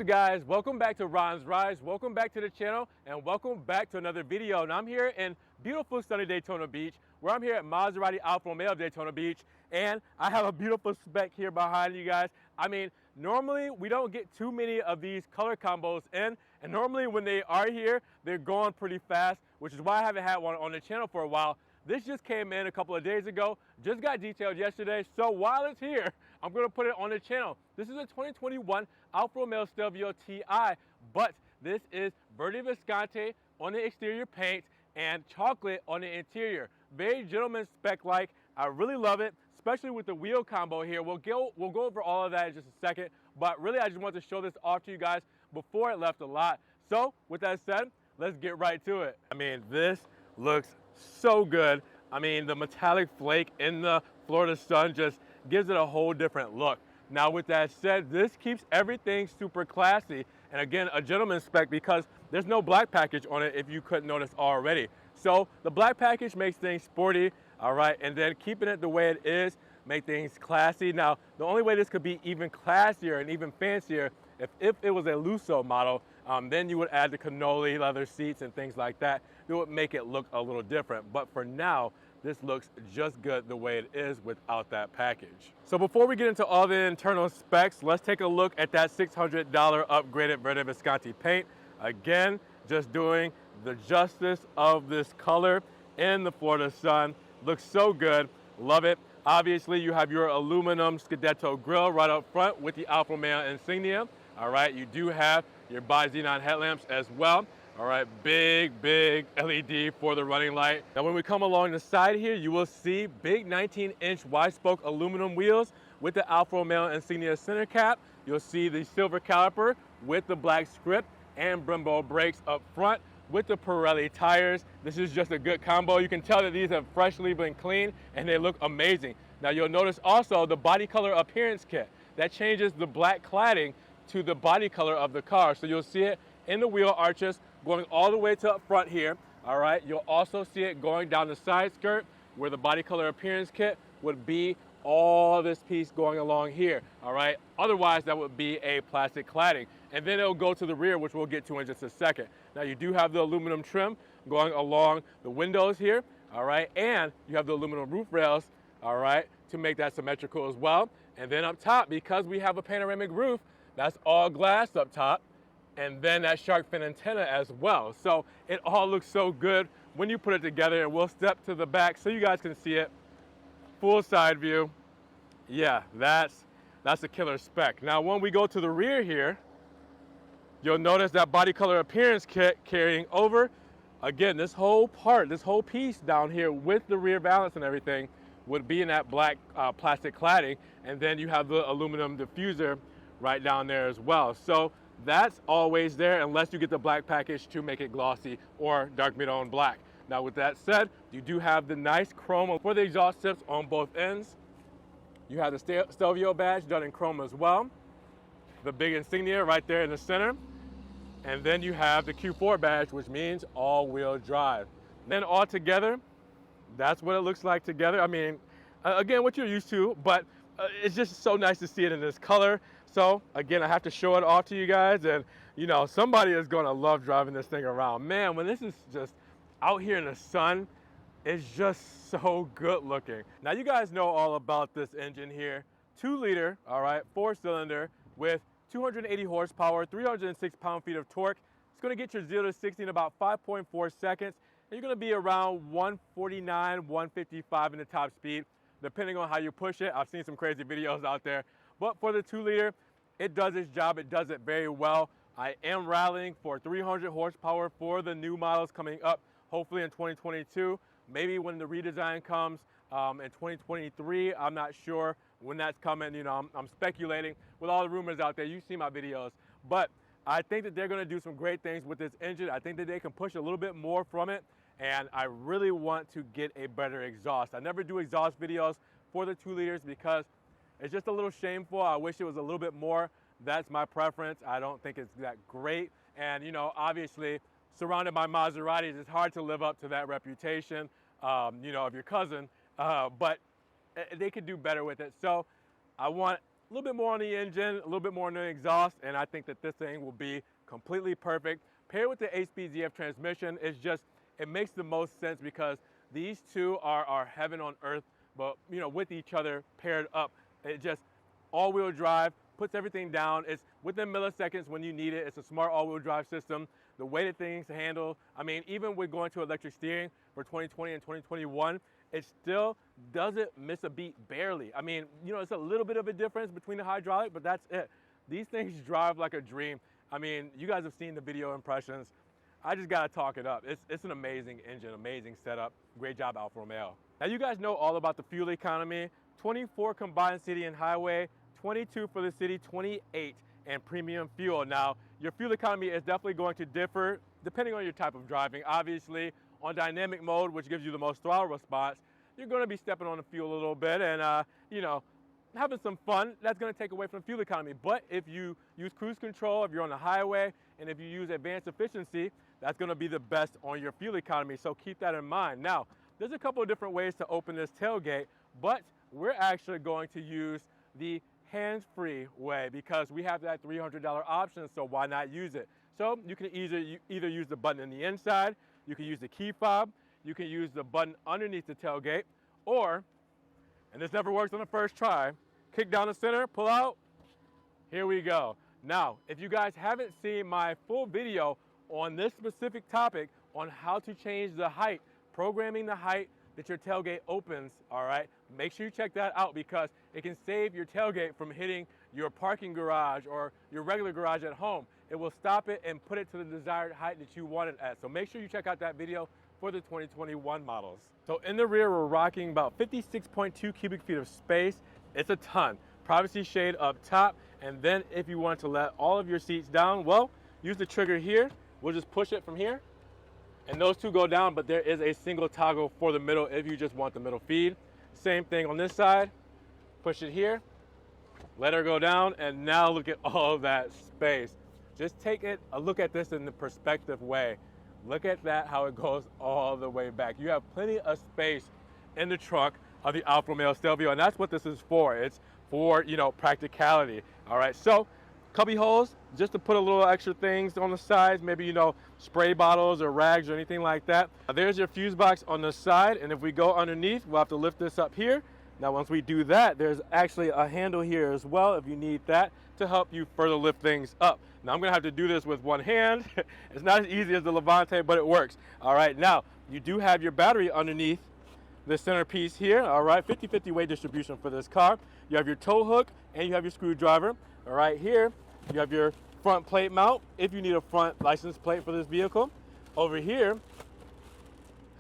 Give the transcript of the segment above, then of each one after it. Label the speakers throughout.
Speaker 1: good, guys? Welcome back to Ron's Rise. Welcome back to the channel and welcome back to another video. And I'm here in beautiful sunny Daytona Beach, where I'm here at Maserati Alfa Romeo of Daytona Beach, and I have a beautiful spec here behind you guys. I mean, normally we don't get too many of these color combos in, and normally when they are here, they're going pretty fast, which is why I haven't had one on the channel for a while. This just came in a couple of days ago, just got detailed yesterday, so while it's here, I'm gonna put it on the channel. This is a 2021 Alfa Romeo Stelvio Ti, but this is Verde Visconti on the exterior paint and chocolate on the interior. Very gentleman spec-like. I really love it, especially with the wheel combo here. We'll go over all of that in just a second, but really I just want to show this off to you guys before it left the lot. So with that said, let's get right to it. I mean, this looks so good. I mean, the metallic flake in the Florida sun just gives it a whole different look. Now with that said, this keeps everything super classy, and again, a gentleman's spec because there's no black package on it if you couldn't notice already. So the black package makes things sporty, all right, and then keeping it the way it is make things classy. Now, the only way this could be even classier and even fancier if it was a Lusso model, then you would add the cannoli leather seats and things like that. It would make it look a little different. But for now, this looks just good the way it is without that package. So before we get into all the internal specs, let's take a look at that $600 upgraded Verde Visconti paint. Again, just doing the justice of this color in the Florida sun. Looks so good, love it. Obviously, you have your aluminum Scudetto grille right up front with the Alfa Romeo insignia. All right, you do have your bi-xenon headlamps as well. All right, big LED for the running light. Now when we come along the side here, you will see big 19-inch wide-spoke aluminum wheels with the Alfa Romeo insignia center cap. You'll see the silver caliper with the black script and Brembo brakes up front with the Pirelli tires. This is just a good combo. You can tell that these have freshly been cleaned and they look amazing. Now you'll notice also the body color appearance kit. That changes the black cladding to the body color of the car. So you'll see it in the wheel arches going all the way to up front here. All right, you'll also see it going down the side skirt where the body color appearance kit would be all this piece going along here. All right, otherwise that would be a plastic cladding. And then it'll go to the rear, which we'll get to in just a second. Now you do have the aluminum trim going along the windows here. All right, and you have the aluminum roof rails, all right, to make that symmetrical as well. And then up top, because we have a panoramic roof, that's all glass up top, and then that shark fin antenna as well. So it all looks so good when you put it together, and we'll step to the back so you guys can see it. Full side view. Yeah, that's a killer spec. Now when we go to the rear here, you'll notice that body color appearance kit carrying over. Again, this whole part, this whole piece down here with the rear valance and everything would be in that black plastic cladding, and then you have the aluminum diffuser right down there as well. So that's always there unless you get the black package to make it glossy or dark mid-tone black. Now with that said, you do have the nice chrome for the exhaust tips on both ends. You have the Stelvio badge done in chrome as well. The big insignia right there in the center. And then you have the Q4 badge, which means all-wheel drive. Then all together, that's what it looks like together. I mean, again, what you're used to, but it's just so nice to see it in this color. So again, I have to show it off to you guys, and you know, somebody is gonna love driving this thing around. Man, when this is just out here in the sun, it's just so good looking. Now you guys know all about this engine here. 2-liter, all right, 4-cylinder with 280 horsepower, 306 pound-feet of torque. It's gonna get your 0 to 60 in about 5.4 seconds. And you're gonna be around 149, 155 in the top speed, depending on how you push it. I've seen some crazy videos out there. But for the 2-liter, it does its job. It does it very well. I am rallying for 300 horsepower for the new models coming up, hopefully in 2022. Maybe when the redesign comes in 2023, I'm not sure when that's coming. You know, I'm speculating with all the rumors out there. You see my videos. But I think that they're going to do some great things with this engine. I think that they can push a little bit more from it. And I really want to get a better exhaust. I never do exhaust videos for the 2-liters because it's just a little shameful. I wish it was a little bit more. That's my preference. I don't think it's that great. And, you know, obviously, surrounded by Maseratis, it's hard to live up to that reputation, you know, of your cousin. But they could do better with it. So I want a little bit more on the engine, a little bit more on the exhaust, and I think that this thing will be completely perfect. Paired with the 8-speed ZF transmission, it makes the most sense because these two are heaven on earth, but with each other paired up, it just all-wheel drive, puts everything down. It's within milliseconds when you need it. It's a smart all-wheel drive system. The way that things handle, I mean, even with going to electric steering for 2020 and 2021, it still doesn't miss a beat, barely. I mean, it's a little bit of a difference between the hydraulic, but that's it. These things drive like a dream. I mean, you guys have seen the video impressions. I just gotta talk it up. It's an amazing engine, amazing setup. Great job, Alfa Romeo. Now you guys know all about the fuel economy. 24 combined city and highway, 22 for the city, 28 and premium fuel. Now, your fuel economy is definitely going to differ depending on your type of driving. Obviously, on dynamic mode, which gives you the most throttle response, you're gonna be stepping on the fuel a little bit and, having some fun. That's gonna take away from the fuel economy. But if you use cruise control, if you're on the highway, and if you use advanced efficiency, that's gonna be the best on your fuel economy. So keep that in mind. Now, there's a couple of different ways to open this tailgate, but we're actually going to use the hands-free way because we have that $300 option, so why not use it? So you can either use the button in the inside, you can use the key fob, you can use the button underneath the tailgate, or, and this never works on the first try, kick down the center, pull out, here we go. Now, if you guys haven't seen my full video on this specific topic on how to change the height, programming the height that your tailgate opens, all right, make sure you check that out because it can save your tailgate from hitting your parking garage or your regular garage at home. It will stop it and put it to the desired height that you want it at. So make sure you check out that video for the 2021 models. So in the rear, we're rocking about 56.2 cubic feet of space. It's a ton. Privacy shade up top, and then if you want to let all of your seats down, well, use the trigger here. We'll just push it from here, and those two go down, but there is a single toggle for the middle if you just want the middle feed. Same thing on this side. Push it here, let her go down, and now look at all of that space. Just take a look at this in the perspective way. Look at that, how it goes all the way back. You have plenty of space in the trunk of the Alfa Romeo Stelvio, and that's what this is for. It's for, practicality. All right, so cubby holes, just to put a little extra things on the sides, maybe, spray bottles or rags or anything like that. There's your fuse box on the side, and if we go underneath, we'll have to lift this up here. Now, once we do that, there's actually a handle here as well if you need that to help you further lift things up. Now, I'm gonna have to do this with one hand. It's not as easy as the Levante, but it works. All right, now, you do have your battery underneath the centerpiece here. All right, 50-50 weight distribution for this car. You have your tow hook and you have your screwdriver. All right, here, you have your front plate mount if you need a front license plate for this vehicle. Over here,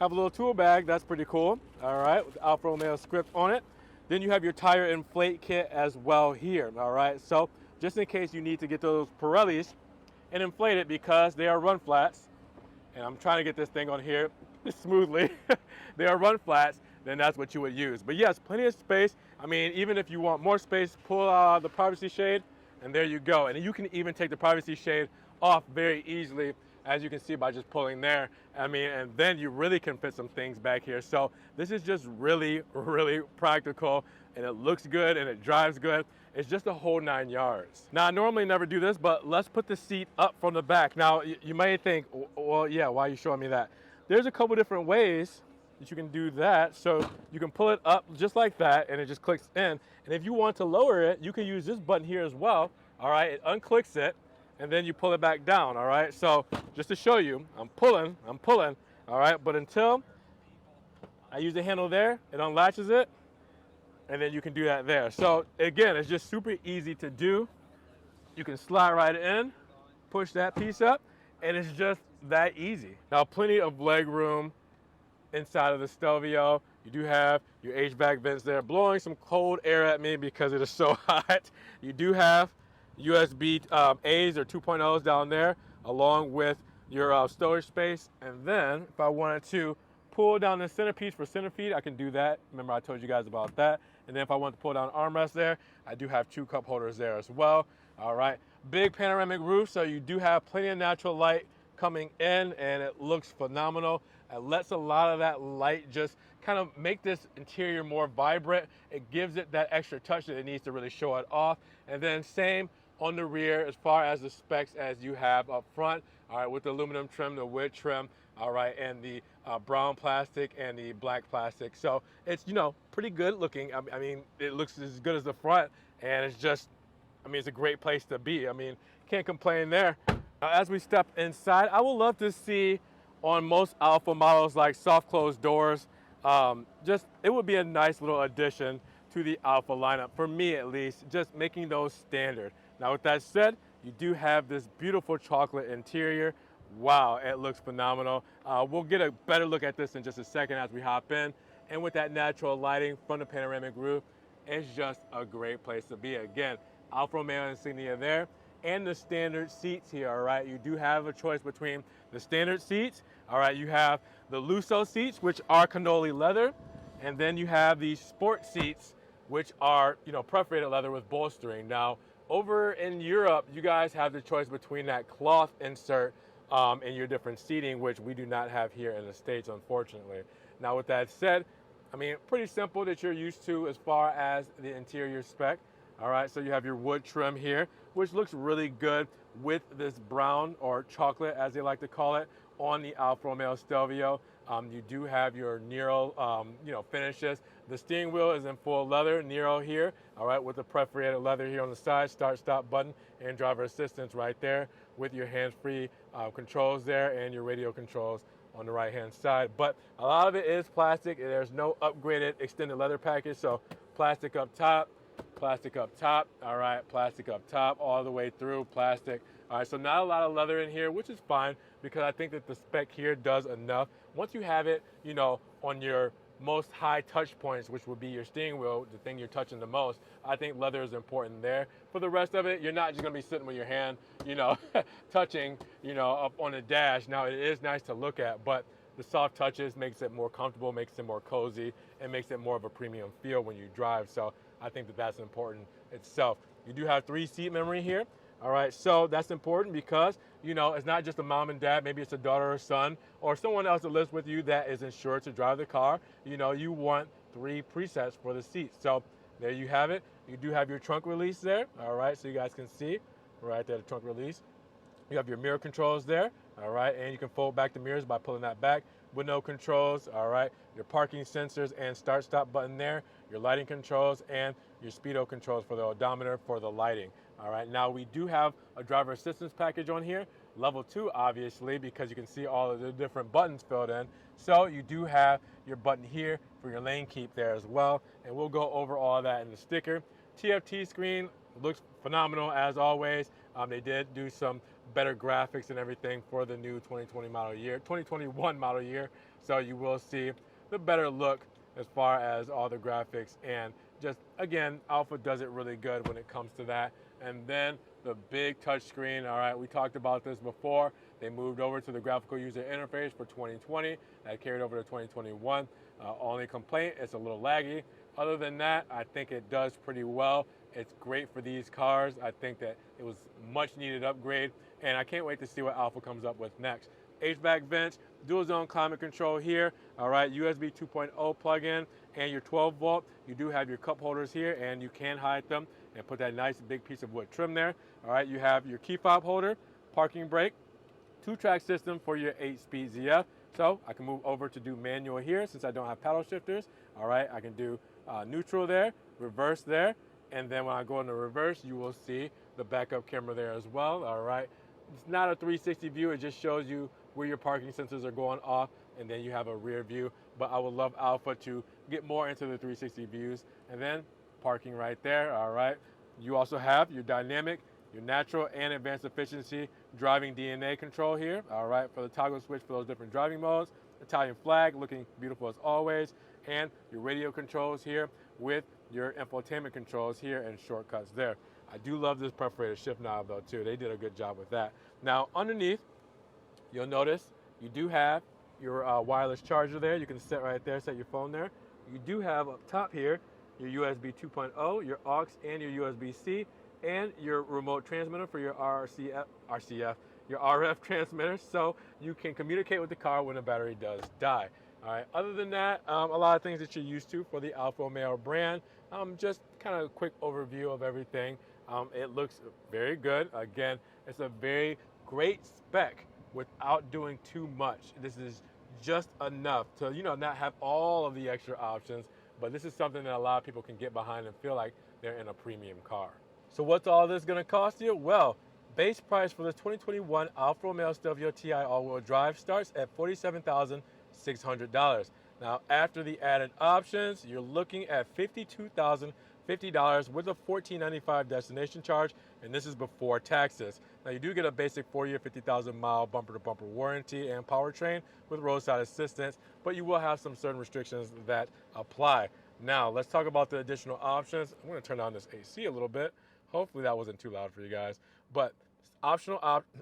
Speaker 1: have a little tool bag. That's pretty cool. All right, with the Alfa Romeo script on it. Then you have your tire inflate kit as well here. All right, so just in case you need to get those Pirellis and inflate it because they are run flats, and I'm trying to get this thing on here smoothly, they are run flats, then that's what you would use. But yes, plenty of space. I mean, even if you want more space, pull the privacy shade, and there you go. And you can even take the privacy shade off very easily, as you can see by just pulling there. I mean, and then you really can fit some things back here. So this is just really, really practical, and it looks good and it drives good. It's just a whole 9 yards. Now, I normally never do this, but let's put the seat up from the back. Now, you may think, well, yeah, why are you showing me that? There's a couple different ways that you can do that. So you can pull it up just like that, and it just clicks in. And if you want to lower it, you can use this button here as well. All right, it unclicks it, and then you pull it back down. All right, so just to show you, I'm pulling. All right, but until I use the handle there, it unlatches it, and then you can do that there. So again, it's just super easy to do. You can slide right in, push that piece up, and it's just that easy. Now, plenty of leg room inside of the Stelvio. You do have your HVAC vents there, blowing some cold air at me because it is so hot. You do have USB A's or 2.0s down there, along with your storage space. And then if I wanted to pull down the centerpiece for center feed, I can do that. Remember, I told you guys about that. And then if I want to pull down armrest there, I do have 2 cup holders there as well. All right, big panoramic roof, so you do have plenty of natural light coming in, and it looks phenomenal. It lets a lot of that light just kind of make this interior more vibrant. It gives it that extra touch that it needs to really show it off. And then same on the rear as far as the specs as you have up front, all right, with the aluminum trim, the wood trim, all right, and the brown plastic and the black plastic. So it's, you know, pretty good looking. I mean, it looks as good as the front, and it's just, I mean, it's a great place to be. I mean, can't complain there. Now, as we step inside, I would love to see on most Alfa models like soft closed doors. Just, it would be a nice little addition to the Alfa lineup, for me at least, just making those standard. Now with that said, you do have this beautiful chocolate interior. Wow, it looks phenomenal. We'll get a better look at this in just a second as we hop in. And with that natural lighting from the panoramic roof, it's just a great place to be. Again, Alfa Romeo insignia there, and the standard seats here, all right? You do have a choice between the standard seats, all right? You have the Lusso seats, which are cannoli leather, and then you have the sport seats, which are, you know, perforated leather with bolstering. Now, over in Europe, you guys have the choice between that cloth insert in your different seating, which we do not have here in the States, unfortunately. Now, with that said, I mean, pretty simple that you're used to as far as the interior spec. All right, so you have your wood trim here, which looks really good with this brown or chocolate, as they like to call it, on the Alfa Romeo Stelvio. You do have your Nero, you know, finishes. The steering wheel is in full leather, Nero here, all right, with the perforated leather here on the side, start-stop button, and driver assistance right there with your hands-free controls there and your radio controls on the right-hand side. But a lot of it is plastic. There's no upgraded extended leather package, so plastic up top, all right, plastic up top, all the way through, plastic. All right, so not a lot of leather in here, which is fine, because I think that the spec here does enough. Once you have it, you know, on your most high touch points, which would be your steering wheel, the thing you're touching the most, I think leather is important there. For the rest of it, you're not just gonna be sitting with your hand, you know, touching, you know, up on the dash. Now, it is nice to look at, but the soft touches makes it more comfortable, makes it more cozy, and makes it more of a premium feel when you drive. So I think that that's important itself. You do have 3 seat memory here. All right, so that's important because, you know, it's not just a mom and dad, maybe it's a daughter or son or someone else that lives with you that is insured to drive the car. You know, you want 3 presets for the seats. So there you have it. You do have your trunk release there, all right, so you guys can see right there, the trunk release. You have your mirror controls there, all right, and you can fold back the mirrors by pulling that back. Window controls, all right, your parking sensors and start-stop button there, your lighting controls, and your speedo controls for the odometer for the lighting. All right, now we do have a driver assistance package on here, level 2 obviously, because you can see all of the different buttons filled in. So you do have your button here for your lane keep there as well, and we'll go over all of that in the sticker. TFT screen looks phenomenal as always. They did do some better graphics and everything for the new 2021 model year. So you will see the better look as far as all the graphics, and just, again, Alfa does it really good when it comes to that. And then the big touch screen, all right, we talked about this before. They moved over to the graphical user interface for 2020. That carried over to 2021. Only complaint, it's a little laggy. Other than that, I think it does pretty well. It's great for these cars. I think that it was much needed upgrade, and I can't wait to see what Alfa comes up with next. HVAC vents, dual zone climate control here, all right, USB 2.0 plug-in, and your 12 volt. You do have your cup holders here, and you can hide them and put that nice big piece of wood trim there. All right, you have your key fob holder, parking brake, 2-track system for your 8-speed ZF. So I can move over to do manual here since I don't have paddle shifters. All right, I can do neutral there, reverse there, and then when I go into reverse, you will see the backup camera there as well. All right, it's not a 360 view, it just shows you where your parking sensors are going off, and then you have a rear view. But I would love Alfa to get more into the 360 views. And then parking right there, all right. You also have your dynamic, your natural, and advanced efficiency driving DNA control here, all right, for the toggle switch for those different driving modes. Italian flag, looking beautiful as always, and your radio controls here with your infotainment controls here and shortcuts there. I do love this perforated shift knob though too. They did a good job with that. Now underneath, you'll notice you do have your wireless charger there. You can set right there, set your phone there. You do have up top here your USB 2.0, your aux and your USB-C, and your remote transmitter for your RCF, your RF transmitter, so you can communicate with the car when the battery does die. All right, other than that, a lot of things that you're used to for the Alfa Romeo brand. Just kind of a quick overview of everything. It looks very good. Again, it's a very great spec without doing too much. This is just enough to, not have all of the extra options, but this is something that a lot of people can get behind and feel like they're in a premium car. So what's all this gonna cost you? Well, base price for the 2021 Alfa Romeo Stelvio TI all-wheel drive starts at $47,600. Now, after the added options, you're looking at $52,050 with a $14.95 destination charge, and this is before taxes. Now, you do get a basic 4-year, 50,000-mile bumper-to-bumper warranty and powertrain with roadside assistance, but you will have some certain restrictions that apply. Now, let's talk about the additional options. I'm going to turn on this AC a little bit. Hopefully that wasn't too loud for you guys. But optional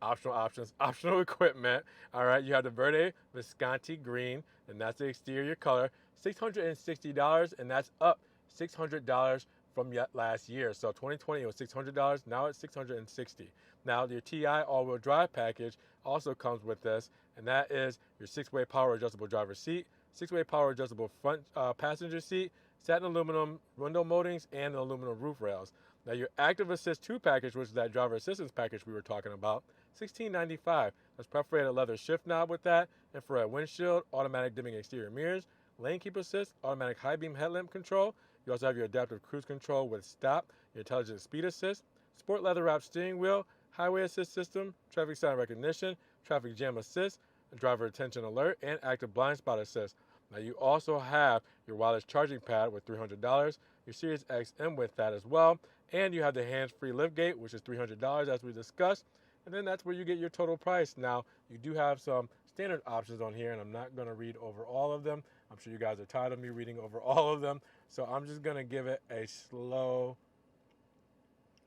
Speaker 1: options, optional equipment. All right, you have the Verde Visconti green, and that's the exterior color. $660, and that's up $600 from last year. So 2020 it was $600. Now it's $660. Now your TI all-wheel drive package also comes with this, and that is your 6-way power adjustable driver seat, 6-way power adjustable front passenger seat, satin aluminum window moldings, and aluminum roof rails. Now your Active Assist 2 package, which is that driver assistance package we were talking about, $16.95. That's perforated leather shift knob with that, infrared windshield, automatic dimming exterior mirrors, lane keep assist, automatic high beam headlamp control. You also have your adaptive cruise control with stop, your intelligent speed assist, sport leather wrapped steering wheel, highway assist system, traffic sign recognition, traffic jam assist, driver attention alert, and active blind spot assist. Now you also have your wireless charging pad with $300, your Sirius XM with that as well, and you have the hands-free liftgate, which is $300 as we discussed, and then that's where you get your total price. Now, you do have some standard options on here, and I'm not going to read over all of them. I'm sure you guys are tired of me reading over all of them, so I'm just going to give it a slow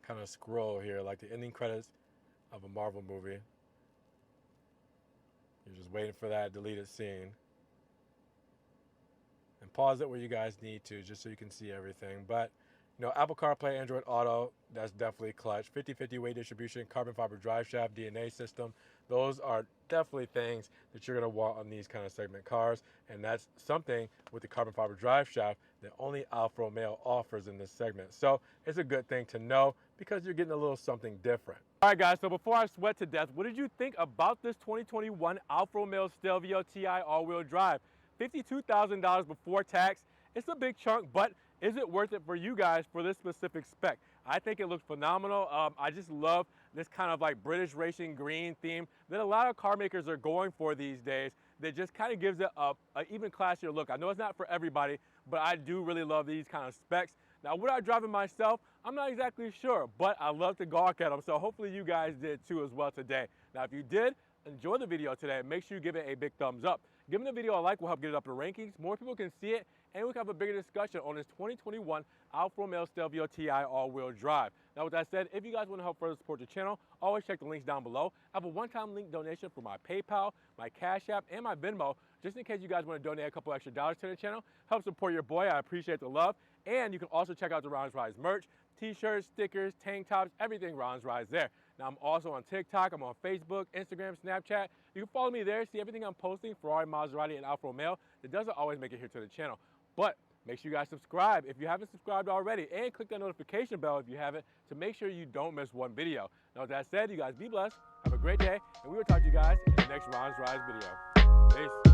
Speaker 1: kind of scroll here, like the ending credits of a Marvel movie. You're just waiting for that deleted scene. And pause it where you guys need to, just so you can see everything. But, Apple CarPlay, Android Auto, that's definitely clutch. 50/50 weight distribution, carbon fiber drive shaft, DNA system. Those are definitely things that you're going to want on these kind of segment cars. And that's something with the carbon fiber drive shaft that only Alfa Romeo offers in this segment. So it's a good thing to know because you're getting a little something different. All right, guys, so before I sweat to death, what did you think about this 2021 Alfa Romeo Stelvio TI all-wheel drive? $52,000 before tax. It's a big chunk, but is it worth it for you guys for this specific spec? I think it looks phenomenal. I just love this kind of like British racing green theme that a lot of car makers are going for these days. That just kind of gives it an even classier look. I know it's not for everybody, but I do really love these kind of specs. Now, would I drive it myself? I'm not exactly sure, but I love to gawk at them. So hopefully you guys did too as well today. Now, if you did enjoy the video today, make sure you give it a big thumbs up. Giving the video a like will help get it up in the rankings. More people can see it, and we can have a bigger discussion on this 2021 Alfa Romeo Stelvio TI all-wheel drive. Now, with that said, if you guys want to help further support the channel, always check the links down below. I have a one-time link donation for my PayPal, my Cash App, and my Venmo, just in case you guys want to donate a couple extra dollars to the channel. Help support your boy. I appreciate the love. And you can also check out the Ron's Rise merch, t-shirts, stickers, tank tops, everything Ron's Rise there. Now, I'm also on TikTok, I'm on Facebook, Instagram, Snapchat. You can follow me there, see everything I'm posting, Ferrari, Maserati, and Alfa Romeo. That doesn't always make it here to the channel. But make sure you guys subscribe if you haven't subscribed already, and click that notification bell if you haven't to make sure you don't miss one video. Now, with that said, you guys be blessed, have a great day, and we will talk to you guys in the next Ron's Rise video. Peace.